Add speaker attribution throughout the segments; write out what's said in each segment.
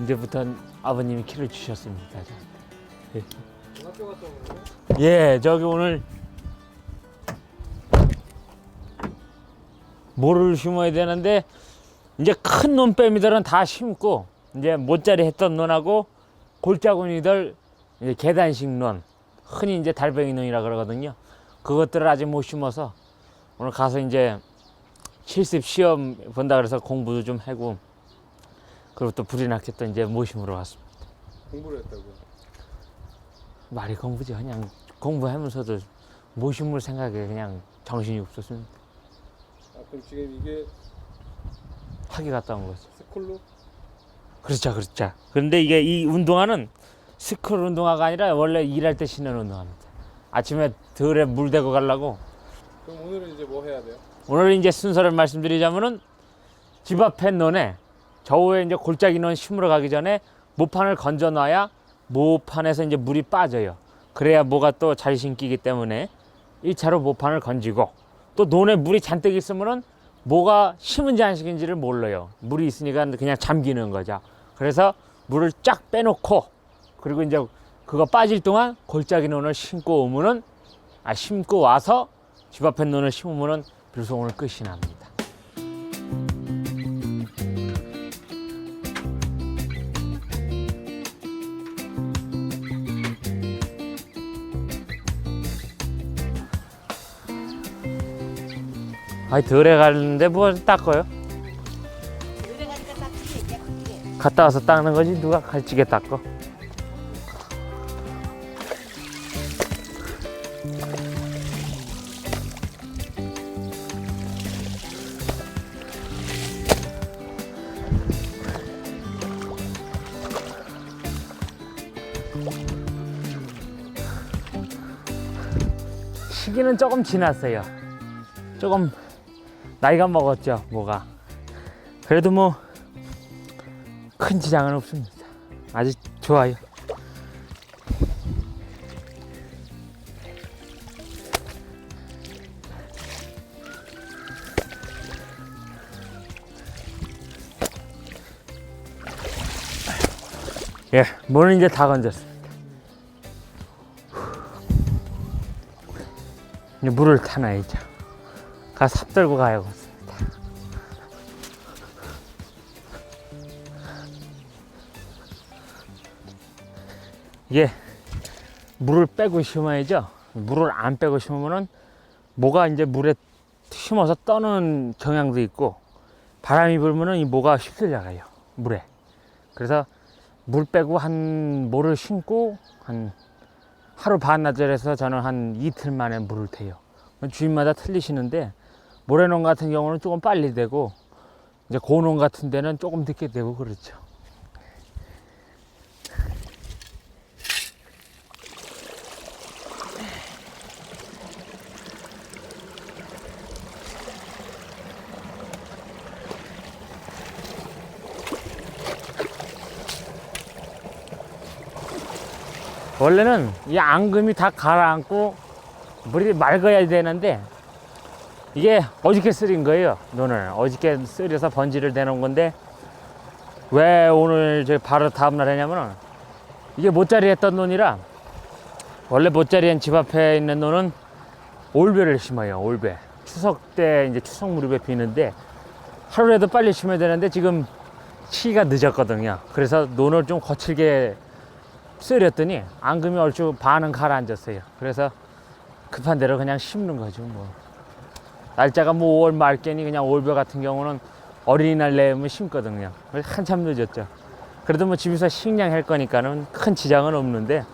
Speaker 1: 이제부터 아버님이 키를 주셨습니다.
Speaker 2: 학교 갔다 오는
Speaker 1: 예, 저기 오늘 모를 심어야 되는데 이제 큰 논뱀이들은 다 심고 이제 모짜리 했던 논하고 골짜구니들 이제 계단식 논, 흔히 이제 달팽이 논이라 그러거든요. 그것들을 아직 못 심어서 오늘 가서 이제 실습 시험 본다 그래서 공부도 좀 하고 그리고 또 불이 났게 또 이제 모심으로 왔습니다.
Speaker 2: 공부를 했다고요?
Speaker 1: 말이 공부지. 그냥 공부하면서도 모심을 생각에 그냥 정신이 없었습니다.
Speaker 2: 아, 그럼 지금 이게
Speaker 1: 학위 갔다 온 거죠.
Speaker 2: 스쿨로?
Speaker 1: 그렇죠, 그렇죠. 그런데 이게 이 운동화는 스쿨 운동화가 아니라 원래 일할 때 신는 운동화입니다. 아침에 들에 물 대고 가려고.
Speaker 2: 그럼 오늘은 이제 뭐 해야 돼요?
Speaker 1: 오늘 이제 순서를 말씀드리자면은 집 앞에 논에 저우에 이제 골짜기 논 심으러 가기 전에 모판을 건져 놔야 모판에서 이제 물이 빠져요. 그래야 모가 또 잘 심기기 때문에 1차로 모판을 건지고 또 논에 물이 잔뜩 있으면은 모가 심은지 안 심은지를 몰라요. 물이 있으니까 그냥 잠기는 거죠. 그래서 물을 쫙 빼놓고 그리고 이제 그거 빠질 동안 골짜기 논을 심고 오면은 심고 와서 집 앞에 논을 심으면은 비로소 오늘 끝이 납니다. 덜에 가는데 뭐 닦아요?
Speaker 3: 노래 가니까 닦지 이제 그게.
Speaker 1: 갔다 와서 닦는 거지 누가 갈치게 닦어? 시기는 조금 지났어요. 조금 나이가 먹었죠, 뭐가. 그래도 뭐 큰 지장은 없습니다. 아직 좋아요. 예, 물은 이제 다 건졌습니다. 이제 물을 타놔야죠. 가서 삽 들고 가야겠습니다. 이게 물을 빼고 심어야죠. 물을 안 빼고 심으면은 모가 이제 물에 심어서 떠는 경향도 있고 바람이 불면은 이 모가 휩쓸려 가요, 물에. 그래서 물 빼고 한 모를 심고 한 하루 반나절에서 저는 한 이틀 만에 물을 태요. 주인마다 틀리시는데 모래농 같은 경우는 조금 빨리 되고 이제 고농 같은 데는 조금 늦게 되고 그렇죠. 원래는 이 앙금이 다 가라앉고 물이 맑아야 되는데 이게 어저께 쓸인 거예요. 논을 어저께 쓸여서 번지를 대놓은 건데 왜 오늘 저 바로 다음날 했냐면은 이게 모짜리 했던 논이라 원래 모짜리 한 집 앞에 있는 논은 올배를 심어요. 올배. 추석 때 이제 추석 무렵에 비는데 하루라도 빨리 심어야 되는데 지금 시기가 늦었거든요. 그래서 논을 좀 거칠게 쓸였더니 앙금이 얼추 반은 가라앉았어요. 그래서 급한 대로 그냥 심는 거죠. 뭐 날짜가 뭐 5월 말께니 그냥 올배 같은 경우는 어린이날 내면 심거든요. 한참 늦었죠. 그래도 뭐 집에서 식량할 거니까는 큰 지장은 없는데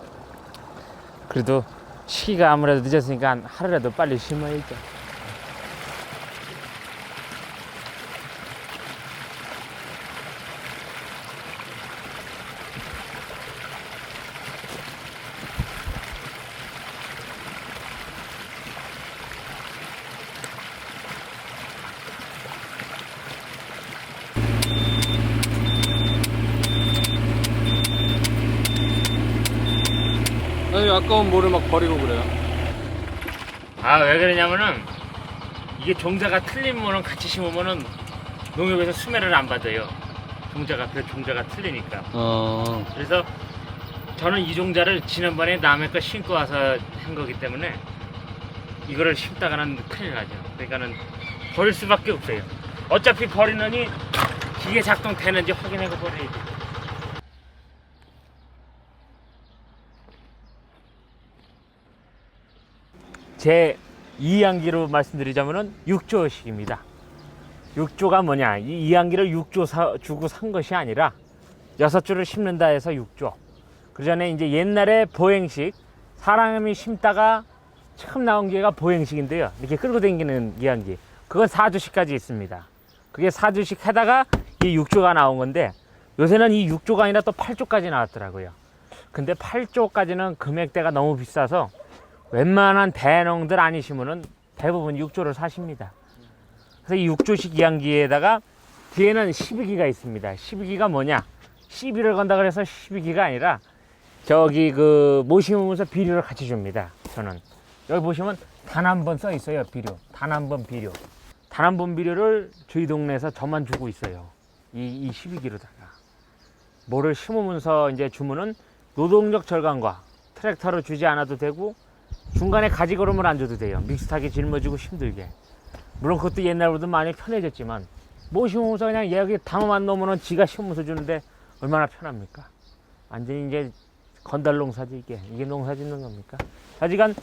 Speaker 1: 그래도 시기가 아무래도 늦었으니까 하루라도 빨리 심어야죠.
Speaker 2: 아니 아까운 모를 막 버리고 그래요.
Speaker 1: 왜 그러냐면은 이게 종자가 틀리면은 같이 심으면은 농협에서 수매를 안 받아요. 그 종자가 틀리니까.
Speaker 2: 어.
Speaker 1: 그래서 저는 이 종자를 지난번에 남의 거 신고 와서 한 거기 때문에 이거를 심다가는 큰일 나죠. 그러니까는 버릴 수밖에 없어요. 어차피 버리느니 기계 작동되는지 확인하고 버려야지. 제 이항기로 말씀드리자면은 6조식입니다. 6조가 뭐냐? 이 이항기를 6조 주고 산 것이 아니라 6조를 심는다 해서 6조. 그 전에 이제 옛날에 보행식, 사람이 심다가 처음 나온 기계가 보행식인데요. 이렇게 끌고 다니는 이항기. 그건 4조씩까지 있습니다. 그게 4조씩 하다가 이 6조가 나온 건데 요새는 이 6조가 아니라 또 8조까지 나왔더라고요. 근데 8조까지는 금액대가 너무 비싸서 웬만한 대농들 아니시면은 대부분 6조를 사십니다. 그래서 이 6조식 이항기에다가 뒤에는 12기가 있습니다. 12기가 뭐냐? 시비를 건다 그래서 12기가 아니라 저기 그 모시면서 비료를 같이 줍니다. 저는 여기 보시면 단 한 번 써 있어요. 비료. 단 한 번 비료. 단 한 번 비료를 저희 동네에서 저만 주고 있어요. 이 12기로다가 뭐를 심으면서 이제 주면은 노동력 절감과 트랙터로 주지 않아도 되고 중간에 가지걸음을 안 줘도 돼요. 믹스하게 짊어지고 힘들게. 물론 그것도 옛날보다 많이 편해졌지만 뭐 심으면서 그냥 여기 담아만 놓으면 지가 심으면서 주는데 얼마나 편합니까? 완전히 이제 건달 농사지 이게 농사 짓는 겁니까? 하지만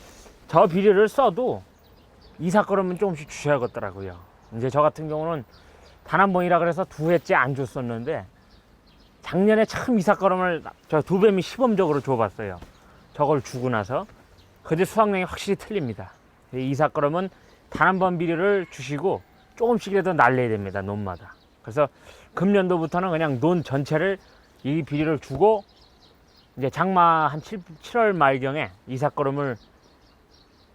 Speaker 1: 저 비료를 써도 이삭걸음은 조금씩 주셔야겠더라고요. 이제 저 같은 경우는 단 한 번이라 그래서 2회째 안 줬었는데 작년에 참 이삭걸음을 저 2배미 시범적으로 줘봤어요. 저걸 주고 나서 근데 수확량이 확실히 틀립니다. 이삭걸음은 단 한 번 비료를 주시고 조금씩이라도 날려야 됩니다. 논마다. 그래서 금년도부터는 그냥 논 전체를 이 비료를 주고 이제 장마 한 7월 말경에 이삭걸음을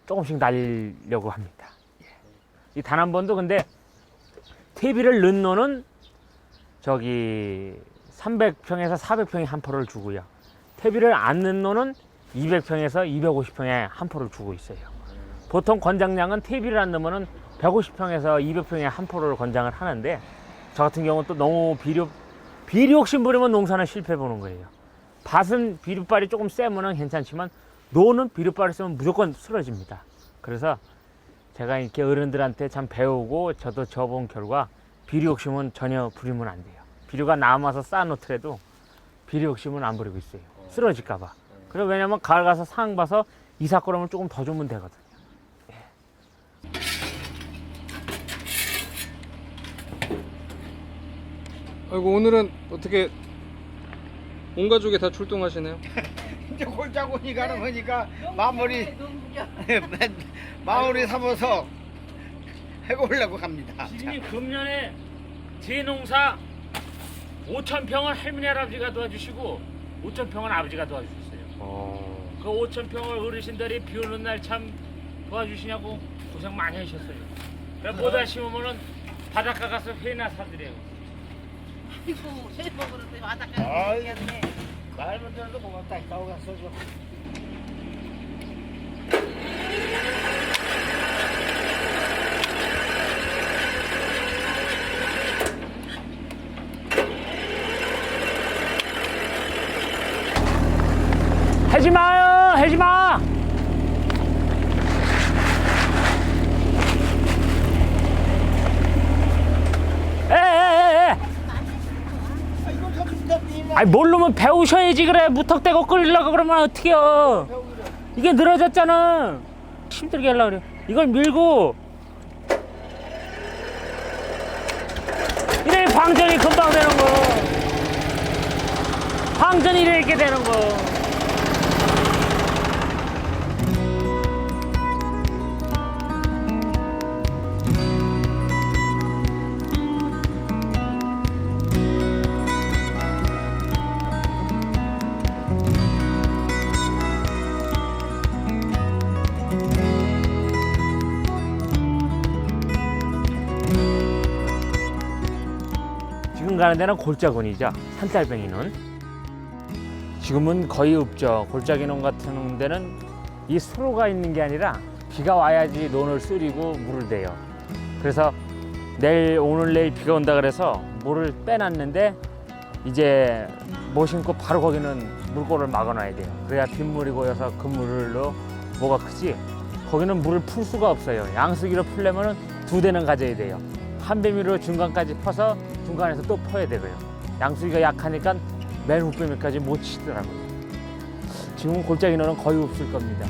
Speaker 1: 조금씩 날리려고 합니다. 이 단 한 번도 근데 퇴비를 넣은 논은 저기 300평에서 400평에 한 포를 주고요. 퇴비를 안 넣은 논은 200평에서 250평에 한 포를 주고 있어요. 보통 권장량은 퇴비를 안 넣으면 150평에서 200평에 한 포를 권장을 하는데 저 같은 경우는 또 너무 비료 욕심 부리면 농사는 실패 보는 거예요. 밭은 비료빨이 조금 세면 괜찮지만 논은 비료빨을 쓰면 무조건 쓰러집니다. 그래서 제가 이렇게 어른들한테 참 배우고 저도 져본 결과 비료 욕심은 전혀 부리면 안 돼요. 비료가 남아서 쌓아놓더라도 비료 욕심은 안 부리고 있어요. 쓰러질까 봐. 그래서 왜냐면 가을 가서 상황 봐서 이삭걸음을 조금 더 주면 되거든요.
Speaker 2: 아이고 오늘은 어떻게 온 가족이 다 출동하시네요?
Speaker 4: 이제 골짜구니 가는 거니까 마무리 삼아서 해보려고 합니다.
Speaker 1: 지금이 금년에 제 농사 5,000평을 할머니 할아버지가 도와주시고 5,000평은 아버지가 도와주셨어요. 그 5,000평을 어르신들이 비 오는 날 참 도와주시냐고 고생 많이 하셨어요. 그래서 보다 심으면은 바닷가 가서 회나 사드려요.
Speaker 3: 아이고 새벽으로 바닷가
Speaker 4: 아이고.
Speaker 3: 얘기하네.
Speaker 4: 말만 들어도 고맙다. 가고 갔어 줘.
Speaker 1: 하지 마요, 하지 마. 에.
Speaker 4: 이거 좀 부탁드립니다.
Speaker 1: 아니 모르면 배우셔야지. 그래 무턱대고 끓이려고 그러면 어떡해요. 이게 늘어졌잖아. 힘들게 하려고 그래. 이걸 밀고 이래 방전이 금방 되는 거. 방전이 이렇게 되는 거. 지금 가는 데는 골짜군이죠. 산딸뱅이는 지금은 거의 없죠. 골짜기농 같은 데는 이 수로가 있는 게 아니라 비가 와야지 논을 쓰리고 물을 대요. 그래서 오늘 내일 비가 온다 그래서 물을 빼놨는데 이제 못 심고 바로 거기는 물골을 막아놔야 돼요. 그래야 빗물이 고여서 그 물로 뭐가 크지. 거기는 물을 풀 수가 없어요. 양수기로 풀려면은 2대는 가져야 돼요. 한 배미로 중간까지 퍼서 중간에서 또 퍼야 되고요. 양수기가 약하니까 맨 후배미까지 못 치더라고요. 지금은 골짜기 노는 거의 없을 겁니다.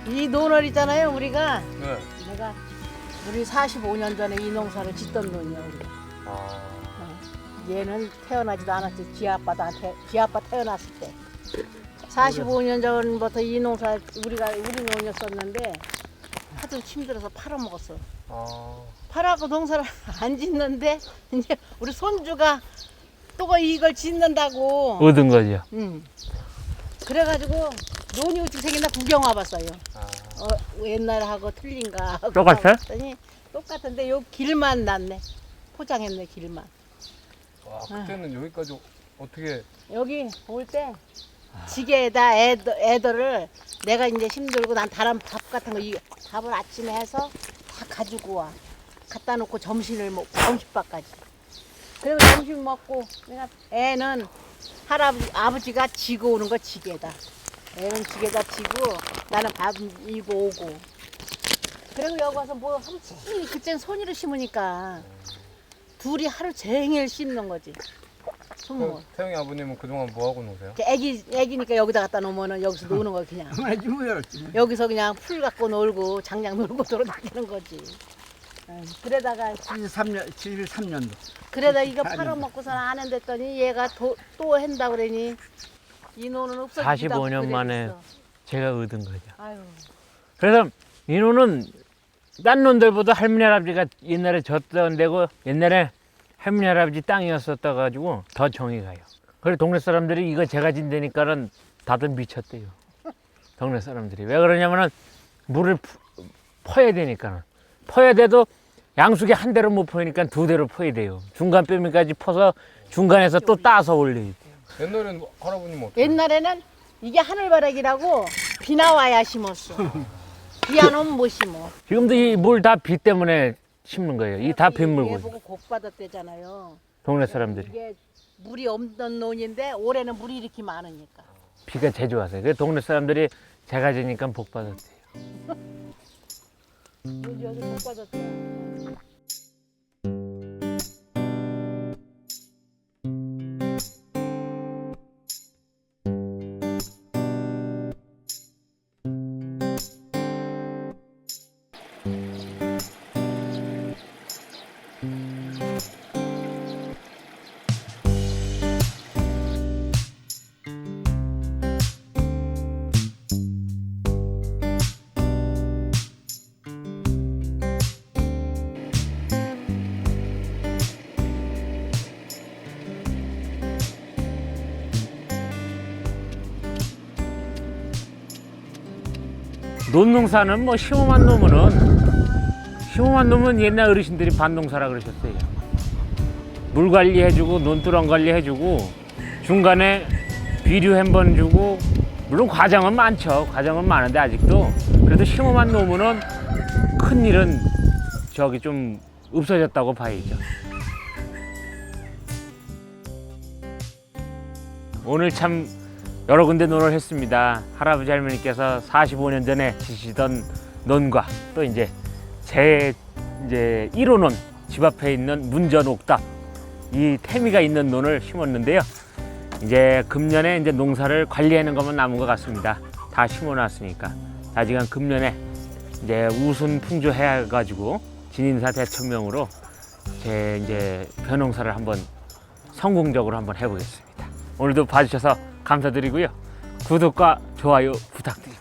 Speaker 3: 이 논을 있잖아요, 우리가.
Speaker 2: 네.
Speaker 3: 우리 45년 전에 이 농사를 짓던 논이야, 우리가. 얘는 태어나지도 않았지. 지 아빠 태어났을 때. 45년 전부터 이 농사 우리 논이었었는데 하도 힘들어서 팔아먹었어. 팔아고 농사를 안 짓는데 이제 우리 손주가 또 이걸 짓는다고.
Speaker 1: 얻은 거죠.
Speaker 3: 그래가지고 논이 어떻게 생겼나 구경 와봤어요. 옛날하고 틀린가 하고
Speaker 1: 똑같아요?
Speaker 3: 봤더니 똑같은데 요 길만 났네. 포장했네, 길만.
Speaker 2: 와, 그때는 여기까지 어떻게
Speaker 3: 여기 올 때 지게에다 애들을 내가 이제 힘들고 난 다른 밥 같은 거 이 밥을 아침에 해서 다 가지고 와. 갖다 놓고 점심을 먹고 점심밥까지. 그리고 점심 먹고 내가 애는 아버지가 지고 오는 거 지게다. 애는 지게다 지고 나는 밥 이고 오고. 그리고 여기 와서 뭐 하루 그땐 손으로 심으니까 둘이 하루 종일 씹는 거지. 손목.
Speaker 2: 태영이 아버님은 그동안 뭐 하고 노세요?
Speaker 3: 애기니까 여기다 갖다 놓으면은 여기서 노는 거 그냥. 여기서 그냥 풀 갖고 놀고 장작 놀고 돌아다니는 거지. 그러다가
Speaker 4: 73년도.
Speaker 3: 그러다 이거 팔아먹고서는 안 한댔더니 얘가 또 한다 그러니 이 노는 없어지다.
Speaker 1: 45년 만에 제가 얻은 거죠.
Speaker 3: 아유.
Speaker 1: 그래서 이 노는 딴 놈들보다 할머니 할아버지가 옛날에 졌던 데고 옛날에 할머니 할아버지 땅이었었다 가지고 더 정이 가요. 그래 동네 사람들이 이거 제가 진다니까는 다들 미쳤대요. 동네 사람들이. 왜 그러냐면은 물을 퍼야 되니까는. 퍼야 돼도 양수기 한 대로 못 퍼니까 2대로 퍼야 돼요. 중간 뼈미까지 퍼서 중간에서 또 따서 올려야 돼요.
Speaker 2: 옛날에는 할아버님 어떻게?
Speaker 3: 옛날에는 이게 하늘바라기라고 비 나와야 심었어. 비 안 오면 못 심어.
Speaker 1: 지금도 이 물 다 비 때문에 심는 거예요. 이 다 빗물고.
Speaker 3: 얘 보고 곡 받았대잖아요.
Speaker 1: 동네 사람들이.
Speaker 3: 이게 물이 없는 논인데 올해는 물이 이렇게 많으니까.
Speaker 1: 비가 제주 와서요. 그 동네 사람들이 제가 지니까 복 받았대요.
Speaker 3: 여기 곡 받았대.
Speaker 1: 논농사는 뭐 심어만 놓으면 옛날 어르신들이 반농사라 그러셨어요. 물 관리해주고 논두렁 관리해주고 중간에 비료 한 번 주고 물론 과정은 많죠. 과정은 많은데 아직도 그래도 심어만 놓으면은 큰 일은 좀 없어졌다고 봐야죠. 오늘 참 여러 군데 논을 했습니다. 할아버지 할머니께서 45년 전에 지시던 논과 또 이제 제 1호 논, 집 앞에 있는 문전옥답 이 태미가 있는 논을 심었는데요. 이제 금년에 이제 농사를 관리하는 것만 남은 것 같습니다. 다 심어놨으니까. 아직은 금년에 이제 우순 풍조해 가지고 진인사 대천명으로 제 이제 벼농사를 한번 성공적으로 한번 해보겠습니다. 오늘도 봐주셔서 감사드리고요. 구독과 좋아요 부탁드립니다.